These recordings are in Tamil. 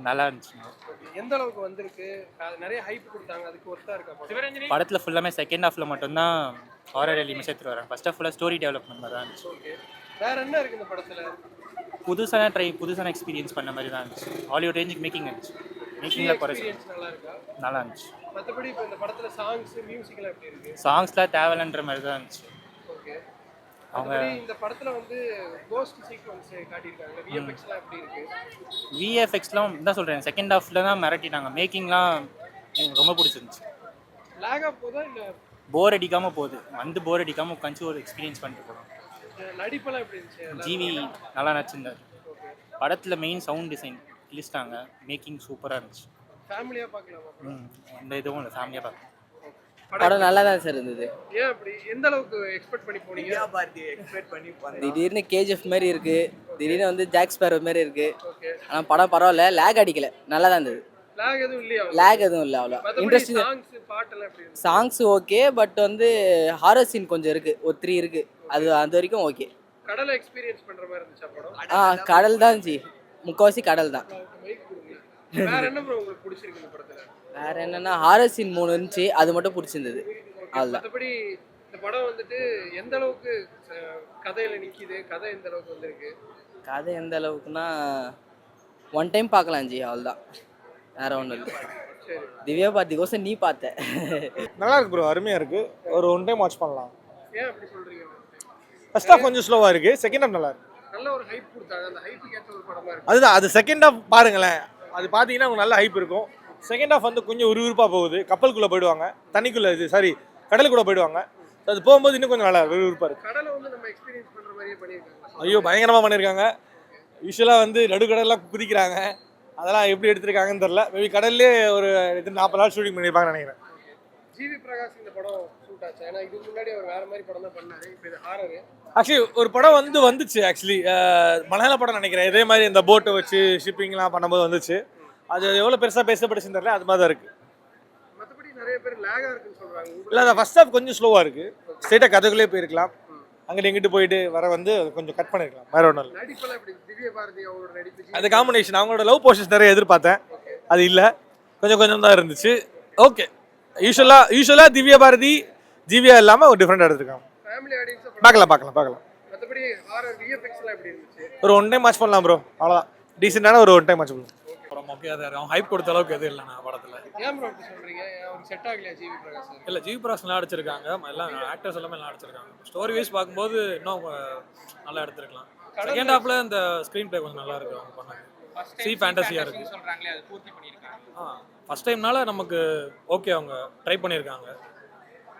நல்லா இருந்துச்சுங்க. எந்த அளவுக்கு வந்திருக்கு? நிறைய ஹைப் குடுத்தாங்க. அதுக்கு ஒர்த்தா இருக்கா படம்? படத்தில் ஃபுல்லாமே செகண்ட் ஹாஃபில் மட்டும்தான் ஹாரர் எலிமெண்ட்ஸ் எடுத்துட்டு வராங்க. ஃபர்ஸ்ட் ஹாஃப் ஃபுல்லாக ஸ்டோரி டெவலப்மெண்ட் மாதிரி தான் இருந்துச்சு. ஓகே. வேற என்ன இருக்கு இந்த படத்துல? புதுசான எக்ஸ்பீரியன்ஸ் பண்ண மாதிரி தான் இருந்துச்சு. ஹாலிவுட் ரேஞ்சுக்கு மேக்கிங் இருந்துச்சு. மேக்கிங்கில் குறை எக்ஸ்பீரியன்ஸ் நல்லா இருக்கா? நல்லா இருந்துச்சு. மத்தபடி இப்போ இந்த படத்துல சாங்ஸ், மியூசிக்லாம் எப்படி இருக்கு? சாங்ஸ்லாம் தேவையில்லைன்ற மாதிரி தான் இருந்துச்சு. ஓகே. அவங்க இந்த படத்துல வந்து கோஸ்ட் சீக்வென்ஸ் காட்டியிருக்காங்க. விஎஃப்எக்ஸ்லாம் எப்படி இருக்கு? விஎஃப்எக்ஸ்லாம் தான் சொல்கிறேன், செகண்ட் ஹாஃபில் தான் மிரட்டிட்டாங்க. மேக்கிங்லாம் எனக்கு ரொம்ப பிடிச்சிருந்துச்சு. லேகா போதா இல்ல போர் அடிக்காமல் போகுது. போர் அடிக்காமல் உட்காந்து ஒரு எக்ஸ்பீரியன்ஸ் பண்ணிட்டு போகிறோம். நடிப்பெல்லாம் எப்படி இருந்துச்சு? ஜிவி நல்லா நடிச்சிருந்தார். ஓகே. படத்தில் மெயின் சவுண்ட் டிசைன் கிழிச்சிட்டாங்க. மேக்கிங் சூப்பராக இருந்துச்சு. ஃபேமிலியா பார்க்கலாமா? எந்த இதுவும் இல்லை, ஃபேமிலியாக பார்க்கலாம். படம் நல்லா தான் சார் இருந்தது. ஏன் அப்படி எந்த அளவுக்கு எக்ஸ்பெக்ட் பண்ணி போனீங்க? திடீர்னு கேஜிஎஃப் மாதிரி இருக்கு, திடீர்னு வந்து ஜாக் ஸ்பேரோ மாதிரி இருக்கு. ஓகே. ஆனால் படம் பரவாயில்ல, லேக் அடிக்கல, நல்லா தான் இருந்தது. லாக் எதுவும் இல்லையா? லேக் எதுவும் இல்லை, அவ்வளோ இன்ட்ரெஸ்டிங். சாங்ஸ் பாட்டெல்லாம் எப்படி இருக்கு? சாங்ஸ் ஓகே, பட் வந்து ஹாரர் சீன் கொஞ்சம் இருக்கு, ஒரு 3 இருக்கு. அது வரைக்கும் ஓகே. கடலை எக்ஸ்பீரியன்ஸ் பண்ற மாதிரி இருந்துச்சா படம்? கடல் தான் ஜி, முக்கால்வாசி கடல் தான். மைக் கொடுங்க. வேற என்ன ப்ரோ உங்களுக்கு பிடிச்சிருக்கு இந்த படத்துல? வேற என்னன்னா ஹாரர் சீன் 3 இருந்துச்சு, அது மட்டும் பிடிச்சிருந்தது. அவ்வளோதான். மற்றபடி இந்த படம் வந்துட்டு எந்த அளவுக்கு கதையில நிக்குது? கதை எந்த அளவுக்கு வந்திருக்கு? கதை எந்த அளவுக்குன்னா ஒன் டைம் பார்க்கலாம் ஜி, அவ்வளோதான், வேற ஒன்றும் இல்லை. சரி. திவ்யா பார்த்திக்கோசம் நீ பார்த்த. நல்லா இருக்கு ப்ரோ, அருமையாக இருக்குது. ஒரு ஒன் டைம் வாட்ச் பண்ணலாம். ஏன் அப்படி சொல்றீங்க? ஃபர்ஸ்ட் ஹாஃப் கொஞ்சம் ஸ்லோவாக இருக்குது, செகண்ட் ஹாஃப் நல்லா இருக்கு. நல்ல ஒரு ஹைப் கொடுத்தாங்க. அந்த ஹைப்புக்கு ஏற்ற ஒரு படமா இருக்கு. அதுதான், அது செகண்ட் ஹாஃப் பாருங்களேன், அது பார்த்தீங்கன்னா உங்களுக்கு நல்ல ஹைப் இருக்கும். செகண்ட் ஹாஃப் வந்து கொஞ்சம் விறுவிறுப்பாக போகுது. கப்பலுக்குள்ளே போயிடுவாங்க, தண்ணிக்குள்ளே கடலுக்குள்ளே போயிடுவாங்க. அது போகும்போது இன்னும் கொஞ்சம் நல்லா விறுவிறுப்பாக இருக்குது. கடலை வந்து நம்ம எக்ஸ்பீரியன்ஸ் பண்ற மாதிரியே பண்ணியிருக்காங்க. ஐயோ, பயங்கரமாக பண்ணியிருக்காங்க. யூஸ்வலாக வந்து நடுக்கடலாம் குதிக்கிறாங்க, அதெல்லாம் எப்படி எடுத்திருக்காங்கன்னு தெரில. மேபி கடல்லே ஒரு 40 நாள் ஷூட்டிங் பண்ணியிருப்பாங்கன்னு நினைக்கிறேன். ஜிவி பிரகாஷ் இந்த படம் ஷூட் ஆச்சு. ஏன்னா இதுக்கு முன்னாடி அவர் வேற மாதிரி படம் தான் பண்ணாரு. இப்போ இது ஹாரர். ஆக்சுவலி ஒரு படம் வந்துச்சு. ஆக்சுவலி மலையாள படம் நினைக்கிறேன். இதே மாதிரி இந்த போட்டை வச்சு ஷிப்பிங்லாம் பண்ணும்போது வந்துச்சு. அது எவ்வளோ பெருசாக பேசப்பட்டுச்சுன்னு தெரியல, அது மாதிரி தான் இருக்குது. மற்றபடி நிறைய பேர் லேகா இருக்குன்னு சொல்றாங்க. இல்லை, அந்த ஃபர்ஸ்ட் ஹாஃப் கொஞ்சம் ஸ்லோவாக இருக்குது. ஸ்ட்ரெயிட்டாக கதைக்குள்ளே போயிருக்கலாம். அங்கிட்டு எங்கிட்டு போயிட்டு வந்து கொஞ்சம் கட் பண்ணிருக்கலாம். வேற ஒன்றும் இல்லை. நடிப்பெல்லாம் எப்படி? திவ்யா பாரதி அவரோட நடிப்பு, அந்த காம்பினேஷன், அவங்களோட லவ் போர்ஷன்ஸ் நிறைய எதிர்பார்த்தேன், அது இல்லை. கொஞ்சம் தான் இருந்துச்சு. ஓகே. யூஸ்வலாக திவ்யா பாரதி ஜிவியா இல்லாமல் ஒரு டிஃப்ரெண்டாக எடுத்துருக்காங்க. ஃபேமிலி ஆடியன்ஸ் பார்க்கலாம். மற்றபடி ஹாரர் விஎஃப்எக்ஸ்லாம் எப்படி இருந்துச்சு? ஒரு ஒன் டைம் வாட்ச் பண்ணலாம் ப்ரோ, அவ்வளோதான். டீசெண்டான ஒரு ஒன் டைம் வாட்ச் பண்ணலாம். படம் ஓகே தான் இருக்கும். ஹைப் கொடுத்த அளவுக்கு எதுவும் இல்லைண்ணா படத்தில். ஏன் ப்ரோ அப்படி சொல்றீங்க? அவருக்கு செட் ஆகலையா ஜிவி பிரகாஷ்? இல்லை, ஜிவி பிரகாஷ் நல்லா அடிச்சிருக்காங்க. எல்லாம் ஆக்டர்ஸ் எல்லாமே நல்லா அடிச்சிருக்காங்க. ஸ்டோரி வைஸ் பார்க்கும்போது இன்னும் நல்லா எடுத்துருக்கலாம். செகண்ட் ஹாஃப்ல இந்த ஸ்க்ரீன் பிளே கொஞ்சம் நல்லா இருக்கு அவங்க பண்ணது. சி ஃபேண்டசியாக இருக்கு சொல்றாங்களே, அது பூர்த்தி பண்ணியிருக்காங்க. ஃபர்ஸ்ட் டைம்னால நமக்கு ஓகே, அவங்க ட்ரை பண்ணியிருக்காங்க.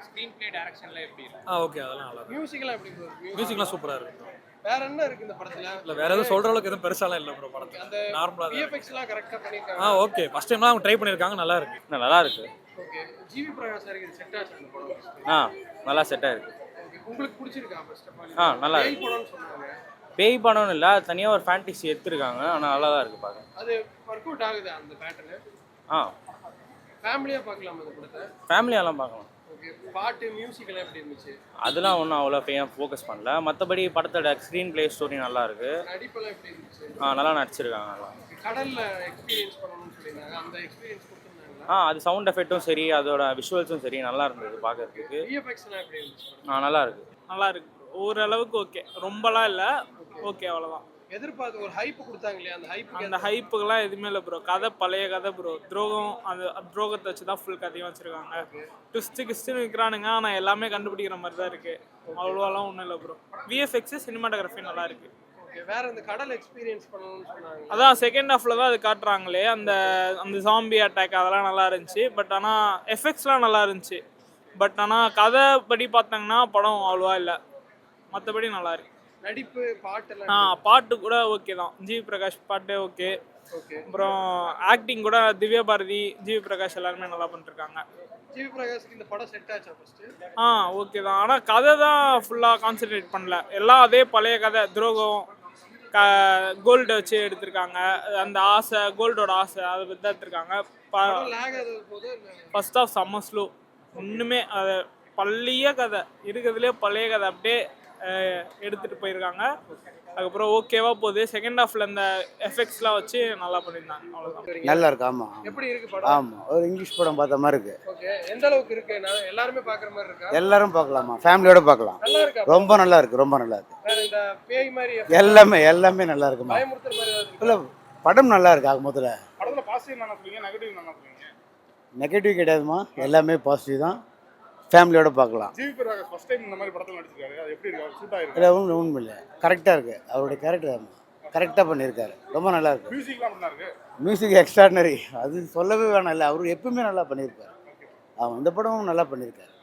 ஸ்க்ரீன் பிளே டைரக்ஷன்ல எப்படி இருக்கு? ஓகே, அதெல்லாம் நல்லா இருக்கு. மியூசிக்லாம் எப்படி ப்ரோ? மியூசிக்லாம் சூப்பராக இருக்கு. வேற என்ன இருக்கு இந்த படத்துல? இல்லை, வேற எதுவும் சொல்கிற அளவுக்கு எதுவும் பெருசாலாம் இல்லை ப்ரோ படத்தில். அந்த நார்மலாக விஎஃப்எக்ஸ்லாம் கரெக்டா பண்ணிருக்காங்க. ஓகே. ஃபர்ஸ்ட் டைம்லாம் அவங்க ட்ரை பண்ணியிருக்காங்க, நல்லா இருக்கு. நல்லா இருக்கு. ஓகே. ஜிவி பிரகாஷ் சாருக்கு இது செட் ஆச்சு இந்த படம்? நல்லா செட் ஆயிருக்கு. ஓகே. உங்களுக்கு பிடிச்சிருக்கா ஃபர்ஸ்ட் ஆஃப் ஆல்? நல்லா பேய் இருக்கு. படம்னு சொன்னாங்க. பேய் படம்னு இல்லை, தனியாக ஒரு ஃபேண்டசி எடுத்துருக்காங்க. ஆனால் நல்லா தான் இருக்குது பார்க்க. அது ஒர்க் அவுட் ஆகுது அந்த பேட்டர்ன். ஃபேமிலியா பார்க்கலாம் அந்த படத்தை. ஃபேமிலியெல்லாம் பார்க்கலாம். ஓகே. பாட்டு மியூசிக் எல்லாம் எப்படி இருந்துச்சு? அதெல்லாம் ஒன்றும் அவ்வளோ ஃபோக்கஸ் பண்ணல. மற்றபடி படத்தோட ஸ்க்ரீன் பிளே ஸ்டோரி நல்லா இருக்கு. நடிப்பெல்லாம் எப்படி இருந்துச்சு? நல்லா நடிச்சிருக்காங்க. நல்லா கடல்ல எக்ஸ்பீரியன்ஸ் பண்ணணும்னு சொல்லியிருந்தாங்க. அந்த எக்ஸ்பீரியன்ஸ் கொடுத்துருந்தாங்களா? அது சவுண்ட் எஃபெக்ட்டும் சரி, அதோட விஷுவல்ஸும் சரி நல்லா இருந்தது பார்க்கறதுக்கு. விஎஃப்எக்ஸ்லாம் எப்படி இருந்துச்சு? நல்லா இருக்கு. நல்லா இருக்கு, ஓரளவுக்கு ஓகே, ரொம்பலாம் இல்லை, ஓகே அவ்வளோதான். எதிர்பார்த்து ஒரு ஹைப் கொடுத்தாங்க இல்லையா? அந்த ஹைப்புக்கெல்லாம் எதுவுமே இல்லை ப்ரோ. கதை பழைய கதை ப்ரோ. துரோகம், அந்த துரோகத்தை வச்சு தான் ஃபுல் கதையும் வச்சுருக்காங்க. கிறிஸ்டின்னு விற்கிறானுங்க, ஆனால் எல்லாமே கண்டுபிடிக்கிற மாதிரி தான் இருக்குது. அவ்வளோலாம் ஒன்றும் இல்லை ப்ரோ. விஎஃப்எக்ஸ் சினிமாட்டோகிராஃபி நல்லா இருக்குது. ஓகே. வேற இந்த கடல் எக்ஸ்பீரியன்ஸ் பண்ணணும்னு சொன்னாங்க. அதான் செகண்ட் ஹாஃபில் தான் அது காட்டுறாங்களே, அந்த ஜாம்பி அட்டாக் அதெல்லாம் நல்லா இருந்துச்சு. பட் ஆனால் எஃபெக்ட்ஸ்லாம் நல்லா இருந்துச்சு. பட் ஆனால் கதை படி பார்த்தாங்கன்னா படம் அவ்வளோவா இல்லை. மற்றபடி நல்லா இருக்கு. நடிப்பு, பாட்டெல்லாம் பாட்டு கூட ஓகே தான். ஜிவி பிரகாஷ் பாட்டு ஓகே. அப்புறம் ஆக்டிங் கூட திவ்யா பாரதி, ஜிவி பிரகாஷ் எல்லாருமே நல்லா பண்ணிருக்காங்க. ஜிவி பிரகாஷ்க்கு இந்த படம் செட் ஆச்சா ஃபர்ஸ்ட்? ஓகே தான். ஆனால் கதை தான் ஃபுல்லாக கான்சென்ட்ரேட் பண்ணல. எல்லாம் அதே பழைய கதை, துரோகம், கோல்டு வச்சு எடுத்திருக்காங்க. அந்த ஆசை, கோல்டோட ஆசை, அதை பற்றி தான் எடுத்திருக்காங்க. ஃபர்ஸ்ட் ஆஃப் செம்ம ஸ்லோ. ஒன்றுமே அது பழைய கதை, இருக்கிறதுலே பழைய கதை. அப்படியே எடுத்துகிட்டு போயிருக்காங்க. அதுக்கப்புறம் ஓகேவா போகுது. செகண்ட் ஹாஃபில் இந்த எஃபெக்ட்ஸ்லாம் வச்சு நல்லா பண்ணியிருந்தாங்க. அவ்வளோதான். நல்லா இருக்கு. ஆமாம் எப்படி இருக்கு படம்? ஆமாம், ஒரு இங்கிலீஷ் படம் பார்த்த மாதிரி இருக்கு. ஓகே, எந்த அளவுக்கு இருக்கு? நான் எல்லாருமே பாக்குற மாதிரி இருக்கா? எல்லாரும் பார்க்கலாமா, ஃபேமிலியோட பார்க்கலாம். நல்லா இருக்கா? ரொம்ப நல்லா இருக்கு, ரொம்ப நல்லா இருக்கு. வேற இந்த பேய் மாதிரி எல்லாமே நல்லா இருக்குமா. பயமுறுத்துற மாதிரி ஏதாவது இருக்கா? இல்லை, படம் நல்லா இருக்கு. ஆக மொத்தத்தில் படத்துல பாசிட்டிவ் என்ன சொல்றீங்க, நெகட்டிவ் என்ன சொல்றீங்க? நெகட்டிவ் கிடையாதுமா, எல்லாமே பாசிட்டிவ் தான். ஃபேமிலியோட பார்க்கலாம். ஜிவி பிரகாஷ் ஃபர்ஸ்ட் டைம் இந்த மாதிரி படத்துல நடிச்சிருக்காரு. அது எப்படி இருக்கு? சூட் ஆயிருக்கு. இல்லை, உண்மை இல்லை, கரெக்டாக இருக்கு. அவருடைய கேரக்டர் கரெக்டாக பண்ணியிருக்காரு. ரொம்ப நல்லா இருக்கு. மியூசிக்லாம் நல்லா இருக்கு. மியூசிக் எக்ஸ்ட்ராடனரி, அது சொல்லவே வேணாம். இல்லை, அவர் எப்பவுமே நல்லா பண்ணியிருக்காரு. அவன் இந்த படமும் நல்லா பண்ணியிருக்காரு.